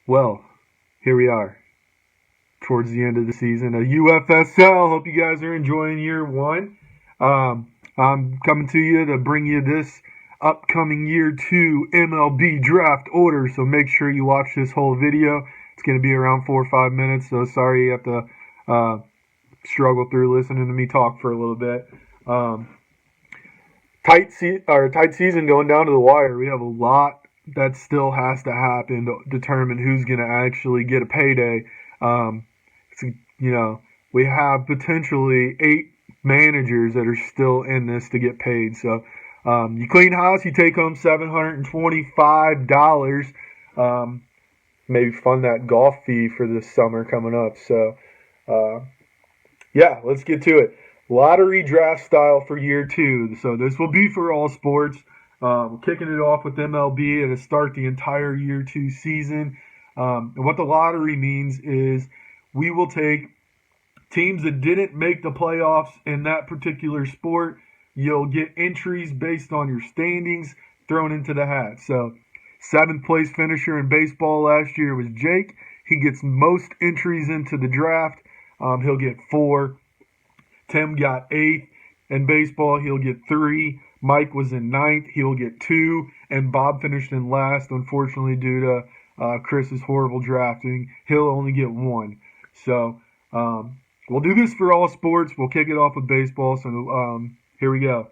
Well, here we are towards the end of the season of UFSL. Hope you guys are enjoying year one. I'm coming to you to bring you this upcoming year two MLB draft order. So make sure you watch this whole video. It's going to be around 4 or 5 minutes. So sorry you have to struggle through listening to me talk for a little bit. Tight season going down to the wire. We have a lot that still has to happen to determine who's going to actually get a payday. We have potentially 8 managers that are still in this to get paid. So you clean house, you take home $725. Maybe fund that golf fee for this summer coming up. So let's get to it. Lottery draft style for year two. So this will be for all sports. We're kicking it off with MLB and to start the entire year two season. And what the lottery means is we will take teams that didn't make the playoffs in that particular sport. You'll get entries based on your standings thrown into the hat. So 7th place finisher in baseball last year was Jake. He gets most entries into the draft. He'll get 4. Tim got 8th in baseball. He'll get 3. Mike was in 9th. He'll get 2. And Bob finished in last, unfortunately, due to Chris's horrible drafting. He'll only get 1. So we'll do this for all sports. We'll kick it off with baseball. So here we go.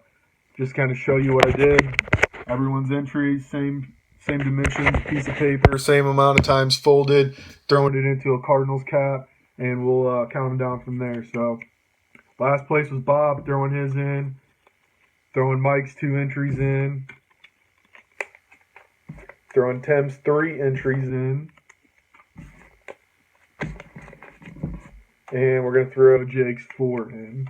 Just kind of show you what I did. Everyone's entries, same dimensions, piece of paper, same amount of times folded, throwing it into a Cardinals cap, and we'll count them down from there. So last place was Bob, throwing his in, throwing Mike's 2 entries in, throwing Tim's 3 entries in, and we're going to throw Jake's 4 in.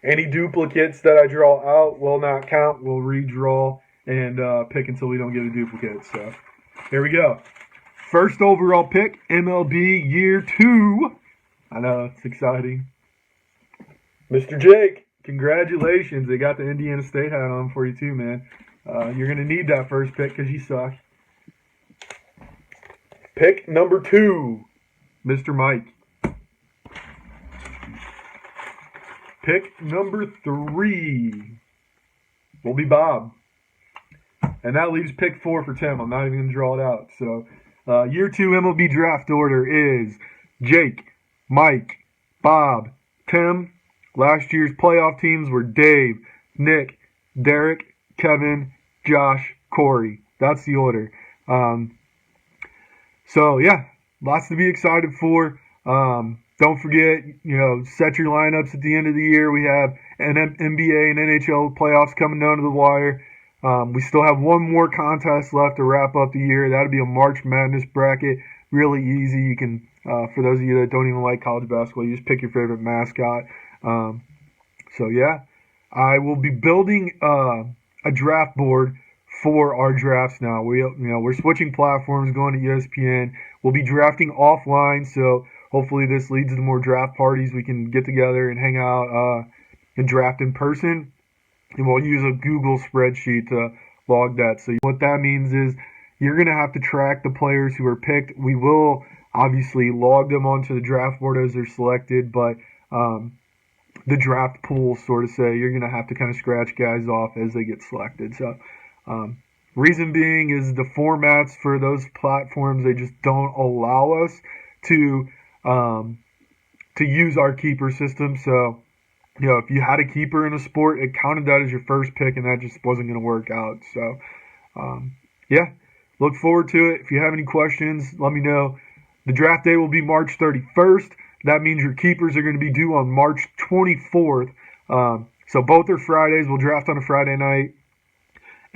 Any duplicates that I draw out will not count. We'll redraw and pick until we don't get a duplicate. So here we go. First overall pick, MLB year 2. I know, it's exciting. Mr. Jake, congratulations. They got the Indiana State hat on for you too, man. You're going to need that first pick because you suck. Pick number 2, Mr. Mike. Pick number 3 will be Bob. And that leaves pick 4 for Tim. I'm not even going to draw it out. So year 2 MLB draft order is Jake, Mike, Bob, Tim. Last year's playoff teams were Dave, Nick, Derek, Kevin, Josh, Corey. That's the order. Lots to be excited for. Don't forget, set your lineups at the end of the year. We have an NBA and NHL playoffs coming down to the wire. We still have one more contest left to wrap up the year. That'll be a March Madness bracket. Really easy. You can, for those of you that don't even like college basketball, you just pick your favorite mascot. I will be building a draft board for our drafts now. We're switching platforms, going to ESPN. We'll be drafting offline, so hopefully this leads to more draft parties. We can get together and hang out and draft in person. And we'll use a Google spreadsheet to log that. So what that means is you're going to have to track the players who are picked. We will obviously log them onto the draft board as they're selected, but the draft pool, sort of say, you're going to have to kind of scratch guys off as they get selected. So reason being is the formats for those platforms, they just don't allow us to use our keeper system. So, if you had a keeper in a sport, it counted that as your first pick, and that just wasn't going to work out. So, look forward to it. If you have any questions, let me know. The draft day will be March 31st. That means your keepers are going to be due on March 24th. So both are Fridays. We'll draft on a Friday night.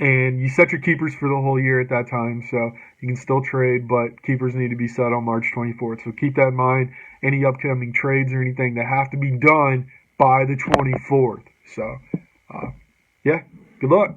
And you set your keepers for the whole year at that time. So you can still trade, but keepers need to be set on March 24th. So keep that in mind. Any upcoming trades or anything that have to be done by the 24th. So, good luck.